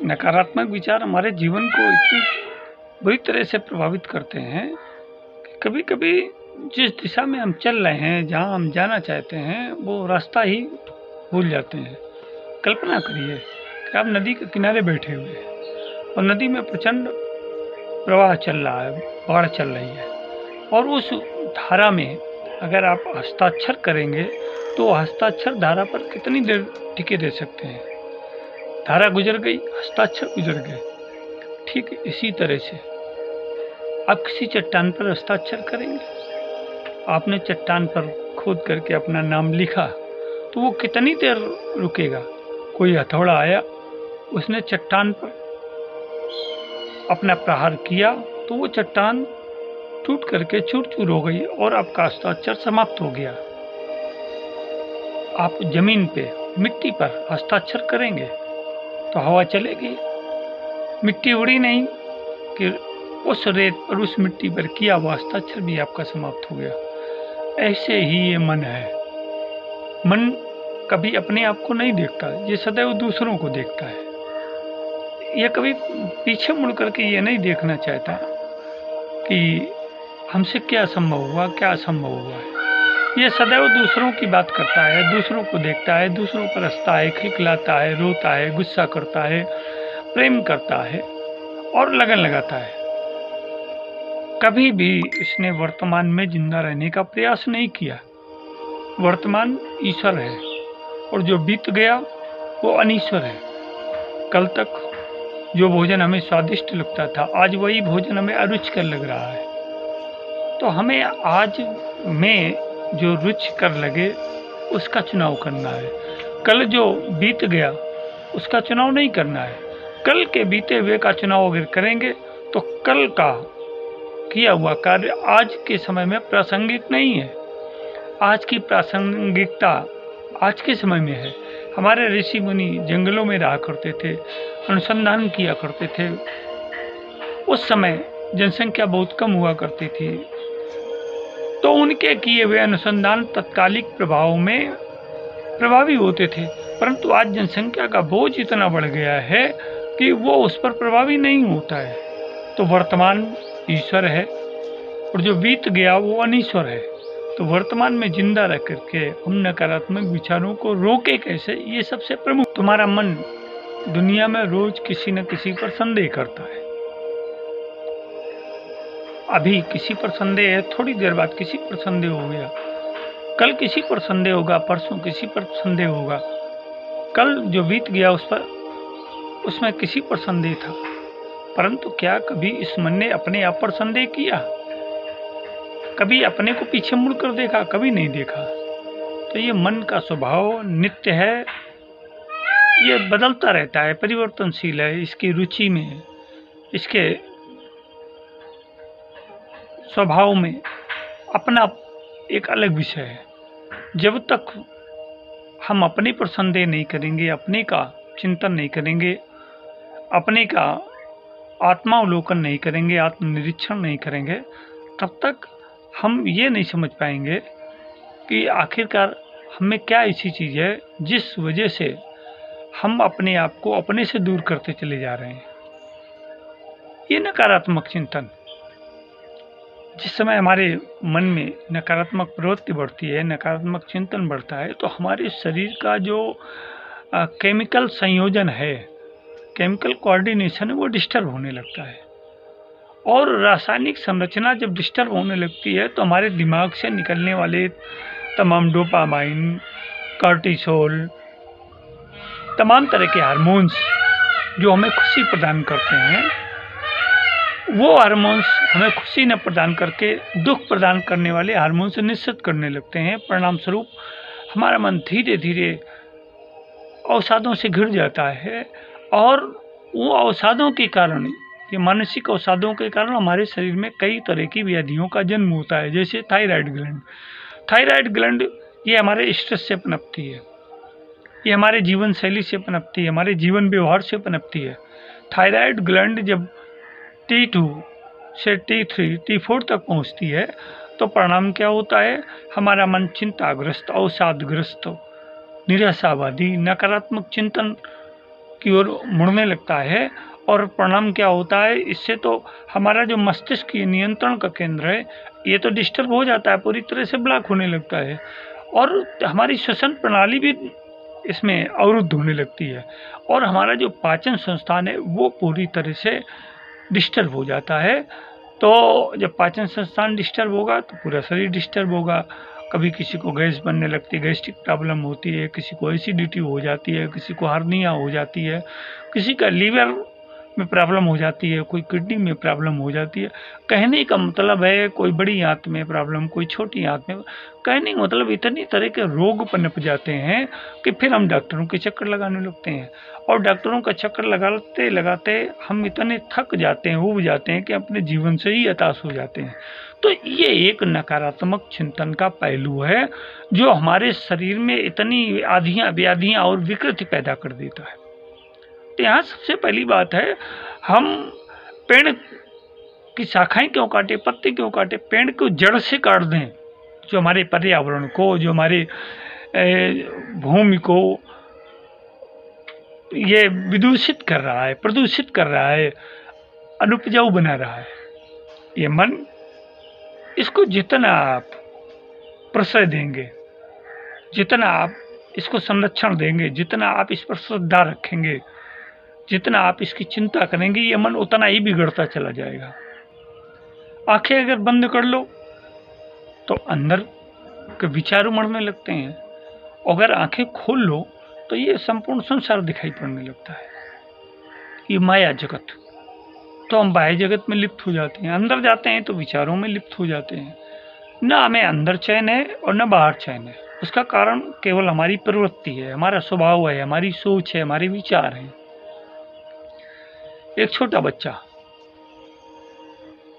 नकारात्मक विचार हमारे जीवन को इतनी बुरी तरह से प्रभावित करते हैं कि कभी कभी जिस दिशा में हम चल रहे हैं, जहाँ हम जाना चाहते हैं, वो रास्ता ही भूल जाते हैं। कल्पना करिए कि आप नदी के किनारे बैठे हुए हैं और नदी में प्रचंड प्रवाह चल रहा है, बाढ़ चल रही है, और उस धारा में अगर आप हस्ताक्षर करेंगे तो हस्ताक्षर धारा पर कितनी देर टिके रह सकते हैं। धारा गुजर गई, हस्ताक्षर गुजर गए। ठीक इसी तरह से आप किसी चट्टान पर हस्ताक्षर करेंगे। आपने चट्टान पर खोद करके अपना नाम लिखा तो वो कितनी देर रुकेगा। कोई हथौड़ा आया, उसने चट्टान पर अपना प्रहार किया तो वो चट्टान टूट करके चूर चूर हो गई और आपका हस्ताक्षर समाप्त हो गया। आप जमीन पे, मिट्टी पर हस्ताक्षर करेंगे तो हवा चलेगी, मिट्टी उड़ी नहीं कि उस रेत पर, उस मिट्टी पर किया हुआ हस्ताक्षर भी आपका समाप्त हो गया। ऐसे ही ये मन है। मन कभी अपने आप को नहीं देखता, ये सदैव दूसरों को देखता है। ये कभी पीछे मुड़ करके ये नहीं देखना चाहता कि हमसे क्या संभव हुआ, क्या असंभव हुआ है। ये सदैव दूसरों की बात करता है, दूसरों को देखता है, दूसरों पर हंसता है, खिलखिलाता है, रोता है, गुस्सा करता है, प्रेम करता है और लगन लगाता है। कभी भी इसने वर्तमान में जिंदा रहने का प्रयास नहीं किया। वर्तमान ईश्वर है और जो बीत गया वो अनीश्वर है। कल तक जो भोजन हमें स्वादिष्ट लगता था, आज वही भोजन हमें अरुचिकर लग रहा है। तो हमें आज में जो रुचिकर लगे उसका चुनाव करना है। कल जो बीत गया उसका चुनाव नहीं करना है। कल के बीते हुए का चुनाव अगर करेंगे तो कल का किया हुआ कार्य आज के समय में प्रासंगिक नहीं है। आज की प्रासंगिकता आज के समय में है। हमारे ऋषि मुनि जंगलों में रहा करते थे, अनुसंधान किया करते थे। उस समय जनसंख्या बहुत कम हुआ करती थी, तो उनके किए हुए अनुसंधान तत्कालिक प्रभाव में प्रभावी होते थे। परंतु आज जनसंख्या का बोझ इतना बढ़ गया है कि वो उस पर प्रभावी नहीं होता है। तो वर्तमान ईश्वर है और जो बीत गया वो अनीश्वर है। तो वर्तमान में जिंदा रह करके हम नकारात्मक विचारों को रोके कैसे, ये सबसे प्रमुख। तुम्हारा मन दुनिया में रोज किसी न किसी पर संदेह करता है। अभी किसी पर संदेह है, थोड़ी देर बाद किसी पर संदेह हो गया, कल किसी पर संदेह होगा, परसों किसी पर संदेह होगा। कल जो बीत गया उस पर, उसमें किसी पर संदेह था, परंतु क्या कभी इस मन ने अपने आप पर संदेह किया? कभी अपने को पीछे मुड़ कर देखा? कभी नहीं देखा। तो ये मन का स्वभाव नित्य है, ये बदलता रहता है, परिवर्तनशील है। इसकी रुचि में, इसके स्वभाव में अपना एक अलग विषय है। जब तक हम अपने पर संदेह नहीं करेंगे, अपने का चिंतन नहीं करेंगे, अपने का आत्मावलोकन नहीं करेंगे, आत्मनिरीक्षण नहीं करेंगे, तब तक हम ये नहीं समझ पाएंगे कि आखिरकार हमें क्या ऐसी चीज़ है जिस वजह से हम अपने आप को अपने से दूर करते चले जा रहे हैं। ये नकारात्मक चिंतन, जिस समय हमारे मन में नकारात्मक प्रवृत्ति बढ़ती है, नकारात्मक चिंतन बढ़ता है, तो हमारे शरीर का जो केमिकल संयोजन है, केमिकल कोऑर्डिनेशन है, वो डिस्टर्ब होने लगता है। और रासायनिक संरचना जब डिस्टर्ब होने लगती है तो हमारे दिमाग से निकलने वाले तमाम डोपामाइन, कॉर्टिसोल, तमाम तरह के हार्मोन्स जो हमें खुशी प्रदान करते हैं, वो हार्मोन्स हमें खुशी न प्रदान करके दुख प्रदान करने वाले हार्मोन से निश्चित करने लगते हैं। परिणाम स्वरूप हमारा मन धीरे धीरे अवसादों से घिर जाता है और वो अवसादों के कारण, ये मानसिक अवसादों के कारण हमारे शरीर में कई तरह की व्याधियों का जन्म होता है। जैसे थायराइड ग्लैंड, थायराइड ग्लैंड ये हमारे स्ट्रेस से पनपती है, ये हमारे जीवन शैली से पनपती है, हमारे जीवन व्यवहार से पनपती है। थायराइड ग्लैंड जब T2 से T3, T4 तक पहुंचती है तो परिणाम क्या होता है? हमारा मन चिंताग्रस्त, अवसादग्रस्त, निराशावादी, नकारात्मक चिंतन की ओर मुड़ने लगता है। और परिणाम क्या होता है, इससे तो हमारा जो मस्तिष्क की नियंत्रण का केंद्र है ये तो डिस्टर्ब हो जाता है, पूरी तरह से ब्लॉक होने लगता है, और हमारी श्वसन प्रणाली भी इसमें अवरुद्ध होने लगती है, और हमारा जो पाचन संस्थान है वो पूरी तरह से डिस्टर्ब हो जाता है। तो जब पाचन संस्थान डिस्टर्ब होगा तो पूरा शरीर डिस्टर्ब होगा। कभी किसी को गैस बनने लगती है, गैस्ट्रिक प्रॉब्लम होती है, किसी को एसिडिटी हो जाती है, किसी को हर्निया हो जाती है, किसी का लीवर में प्रॉब्लम हो जाती है, कोई किडनी में प्रॉब्लम हो जाती है। कहने का मतलब है कोई बड़ी आंत में प्रॉब्लम, कोई छोटी आंत में, कहने का मतलब इतनी तरह के रोग पनप जाते हैं कि फिर हम डॉक्टरों के चक्कर लगाने लगते हैं, और डॉक्टरों का चक्कर लगाते लगाते हम इतने थक जाते हैं, ऊब जाते हैं कि अपने जीवन से ही हताश हो जाते हैं। तो ये एक नकारात्मक चिंतन का पहलू है जो हमारे शरीर में इतनी आधियाँ व्याधियाँ और विकृति पैदा कर देता है। तो यहाँ सबसे पहली बात है, हम पेड़ की शाखाएं क्यों काटे, पत्ते क्यों काटे, पेड़ को जड़ से काट दें, जो हमारे पर्यावरण को, जो हमारे भूमि को ये विदूषित कर रहा है, प्रदूषित कर रहा है, अनुपजाऊ बना रहा है। ये मन, इसको जितना आप प्रश्रय देंगे, जितना आप इसको संरक्षण देंगे, जितना आप इस पर श्रद्धा रखेंगे, जितना आप इसकी चिंता करेंगे, ये मन उतना ही बिगड़ता चला जाएगा। आंखें अगर बंद कर लो तो अंदर के विचार उमड़ने लगते हैं, अगर आंखें खोल लो तो ये संपूर्ण संसार दिखाई पड़ने लगता है, ये माया जगत। तो हम बाह्य जगत में लिप्त हो जाते हैं, अंदर जाते हैं तो विचारों में लिप्त हो जाते हैं। न हमें अंदर चैन है और न बाहर चैन है। उसका कारण केवल हमारी प्रवृत्ति है, हमारा स्वभाव है, हमारी सोच है, हमारे विचार हैं। एक छोटा बच्चा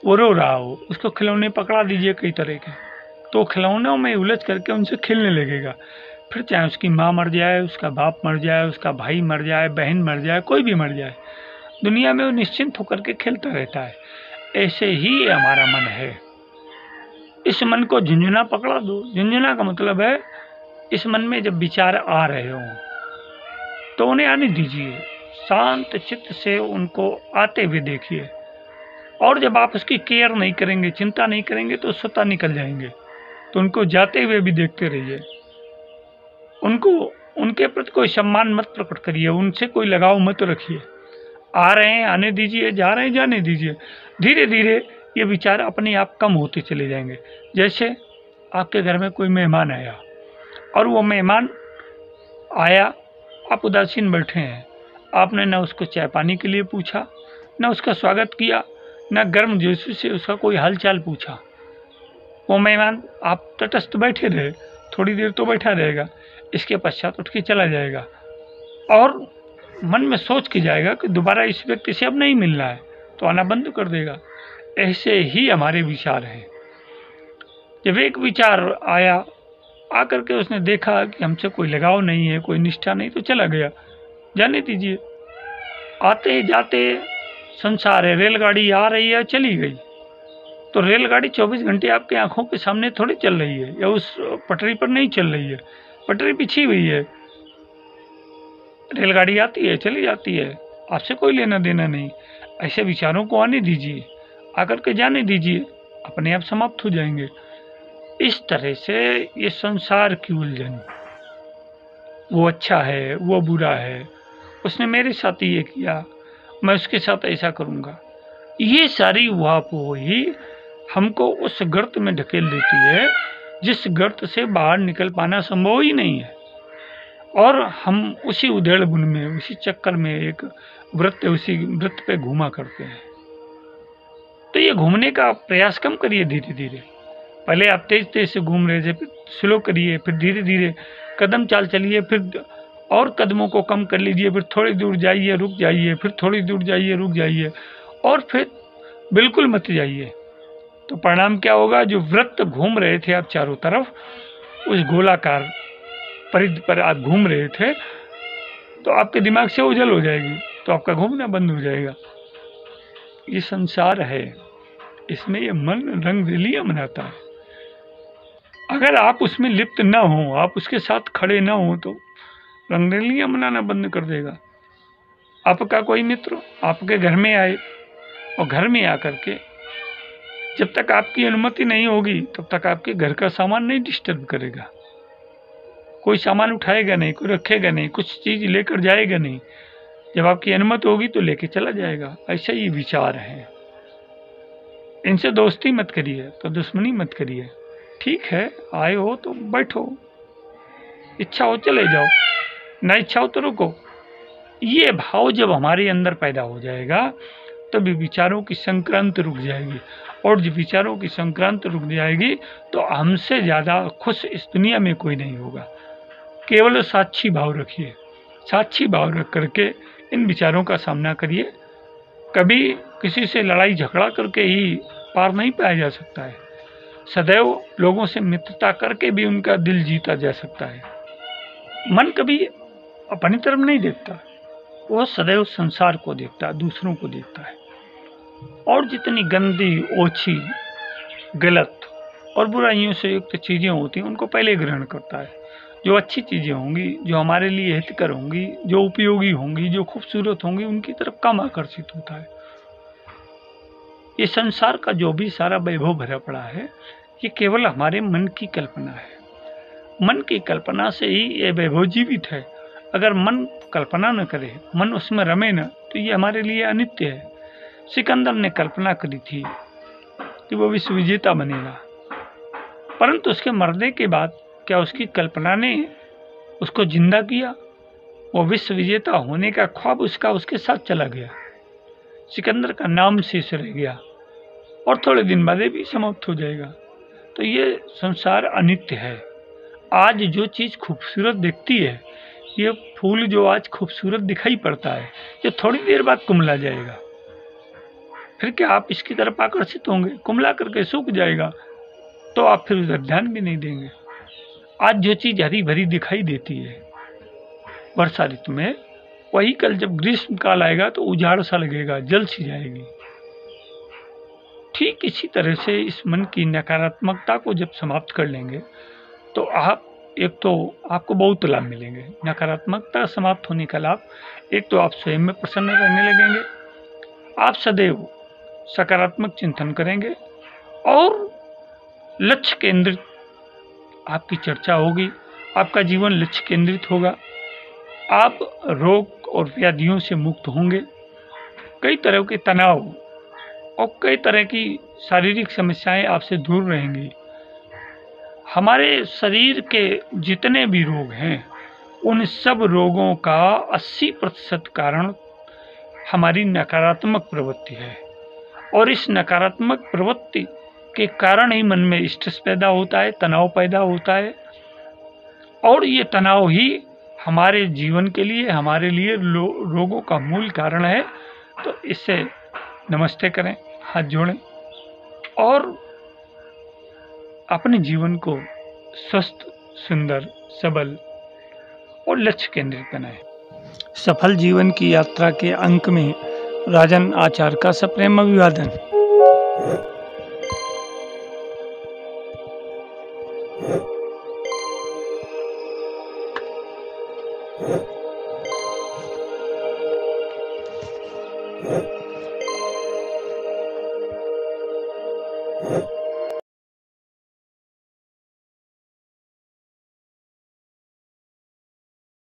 वो रो रहा हो, उसको खिलौने पकड़ा दीजिए कई तरह के, तो खिलौनों में उलझ करके उनसे खेलने लगेगा। फिर चाहे उसकी माँ मर जाए, उसका बाप मर जाए, उसका भाई मर जाए, बहन मर जाए, कोई भी मर जाए, दुनिया में वो निश्चिंत होकर के खेलता रहता है। ऐसे ही हमारा मन है। इस मन को झुंझुना पकड़ा दो। झुंझुना का मतलब है इस मन में जब विचार आ रहे हो तो उन्हें आने दीजिए, शांत चित्त से उनको आते हुए देखिए, और जब आप उसकी केयर नहीं करेंगे, चिंता नहीं करेंगे तो स्वतः निकल जाएंगे। तो उनको जाते हुए भी देखते रहिए, उनको, उनके प्रति कोई सम्मान मत प्रकट करिए, उनसे कोई लगाव मत रखिए। आ रहे हैं आने दीजिए, जा रहे हैं जाने दीजिए। धीरे धीरे ये विचार अपने आप कम होते चले जाएंगे। जैसे आपके घर में कोई मेहमान आया और वो मेहमान आया, आप उदासीन बैठे हैं, आपने न उसको चाय पानी के लिए पूछा, न उसका स्वागत किया, न गर्म जोशी से उसका कोई हालचाल पूछा। वो मेहमान आप तटस्थ बैठे रहे, थोड़ी देर तो बैठा रहेगा, इसके पश्चात उठ के चला जाएगा और मन में सोच के जाएगा कि दोबारा इस व्यक्ति से अब नहीं मिलना है, तो आना बंद कर देगा। ऐसे ही हमारे विचार हैं। जब एक विचार आया, आकर के उसने देखा कि हमसे कोई लगाव नहीं है, कोई निष्ठा नहीं, तो चला गया, जाने दीजिए। आते जाते संसार है, रेलगाड़ी आ रही है, चली गई, तो रेलगाड़ी 24 घंटे आपकी आंखों के सामने थोड़ी चल रही है, या उस पटरी पर नहीं चल रही है, पटरी बिछी हुई है, रेलगाड़ी आती है चली जाती है, आपसे कोई लेना देना नहीं। ऐसे विचारों को आने दीजिए, आकर के जाने दीजिए, अपने आप समाप्त हो जाएंगे। इस तरह से ये संसार की उलझन, वो अच्छा है, वो बुरा है, उसने मेरे साथ ये किया, मैं उसके साथ ऐसा करूँगा, ये सारी वापो ही हमको उस गर्त में ढकेल देती है जिस गर्त से बाहर निकल पाना संभव ही नहीं है। और हम उसी उधेड़ बुन में, उसी चक्कर में एक वृत्त, उसी वृत्त पे घूमा करते हैं। तो ये घूमने का प्रयास कम करिए धीरे धीरे। पहले आप तेज तेज से घूम रहे थे, फिर स्लो करिए, फिर धीरे धीरे कदम चाल चलिए, फिर और कदमों को कम कर लीजिए, फिर थोड़ी दूर जाइए रुक जाइए, फिर थोड़ी दूर जाइए रुक जाइए, और फिर बिल्कुल मत जाइए। तो परिणाम क्या होगा, जो वृत्त घूम रहे थे आप चारों तरफ, उस गोलाकार परिधि पर आप घूम रहे थे, तो आपके दिमाग से ओझल हो जाएगी, तो आपका घूमना बंद हो जाएगा। ये संसार है, इसमें ये मन रंगरेलियां मनाता है। अगर आप उसमें लिप्त ना हो, आप उसके साथ खड़े ना हो, तो रंगरेलियां मनाना बंद कर देगा। आपका कोई मित्र आपके घर में आए और घर में आकर के जब तक आपकी अनुमति नहीं होगी तब तक आपके घर का सामान नहीं डिस्टर्ब करेगा, कोई सामान उठाएगा नहीं, कोई रखेगा नहीं, कुछ चीज लेकर जाएगा नहीं। जब आपकी अनुमति होगी तो लेके चला जाएगा। ऐसा ये विचार है। इनसे दोस्ती मत करिए तो दुश्मनी मत करिए। ठीक है, आए हो तो बैठो, इच्छा हो चले जाओ, ना इच्छा हो तो रुको। ये भाव जब हमारे अंदर पैदा हो जाएगा तभी विचारों की संक्रांति रुक जाएगी, और जब विचारों की संक्रांति रुक जाएगी तो हमसे ज़्यादा खुश इस दुनिया में कोई नहीं होगा। केवल साक्षी भाव रखिए, साक्षी भाव रख करके इन विचारों का सामना करिए। कभी किसी से लड़ाई झगड़ा करके ही पार नहीं पाया जा सकता है। सदैव लोगों से मित्रता करके भी उनका दिल जीता जा सकता है। मन कभी अपनी तरफ नहीं देखता, वो सदैव संसार को देखता है, दूसरों को देखता है, और जितनी गंदी, ओछी, गलत और बुराइयों से युक्त चीज़ें होती हैं उनको पहले ग्रहण करता है। जो अच्छी चीज़ें होंगी, जो हमारे लिए हितकर होंगी, जो उपयोगी होंगी, जो खूबसूरत होंगी, उनकी तरफ कम आकर्षित होता है। ये संसार का जो भी सारा वैभव भरा पड़ा है ये केवल हमारे मन की कल्पना है। मन की कल्पना से ही ये वैभव जीवित है। अगर मन कल्पना न करे, मन उसमें रमे न, तो ये हमारे लिए अनित्य है। सिकंदर ने कल्पना करी थी कि वो विश्व विजेता बनेगा, परंतु उसके मरने के बाद क्या उसकी कल्पना ने उसको जिंदा किया? वो विश्व विजेता होने का ख्वाब उसका उसके साथ चला गया। सिकंदर का नाम शेष रह गया और थोड़े दिन बाद भी समाप्त हो जाएगा। तो ये संसार अनित्य है। आज जो चीज़ खूबसूरत दिखती है, ये फूल जो आज खूबसूरत दिखाई पड़ता है, ये थोड़ी देर बाद कुम्हला जाएगा। फिर क्या आप इसकी तरफ आकर्षित होंगे? कुम्हला करके सूख जाएगा तो आप फिर उधर ध्यान भी नहीं देंगे। आज जो चीज़ हरी भरी दिखाई देती है वर्षा ऋतु में, वही कल जब ग्रीष्म काल आएगा तो उजाड़ सा लगेगा, जल सी जाएगी। ठीक इसी तरह से इस मन की नकारात्मकता को जब समाप्त कर लेंगे तो एक तो आपको बहुत लाभ मिलेंगे। नकारात्मकता समाप्त होने का लाभ, एक तो आप स्वयं में प्रसन्न रहने लगेंगे, आप सदैव सकारात्मक चिंतन करेंगे और लक्ष्य केंद्रित आपकी चर्चा होगी, आपका जीवन लक्ष्य केंद्रित होगा, आप रोग और व्याधियों से मुक्त होंगे, कई तरह के तनाव और कई तरह की शारीरिक समस्याएं आपसे दूर रहेंगी। हमारे शरीर के जितने भी रोग हैं उन सब रोगों का 80% कारण हमारी नकारात्मक प्रवृत्ति है, और इस नकारात्मक प्रवृत्ति के कारण ही मन में स्ट्रेस पैदा होता है, तनाव पैदा होता है, और ये तनाव ही हमारे जीवन के लिए, हमारे लिए रोगों का मूल कारण है। तो इससे नमस्ते करें, हाथ जोड़ें और अपने जीवन को स्वस्थ, सुंदर, सबल और लक्ष्य केंद्रित बनाएं। सफल जीवन की यात्रा के अंक में राजन आचार्य का सप्रेम अभिवादन।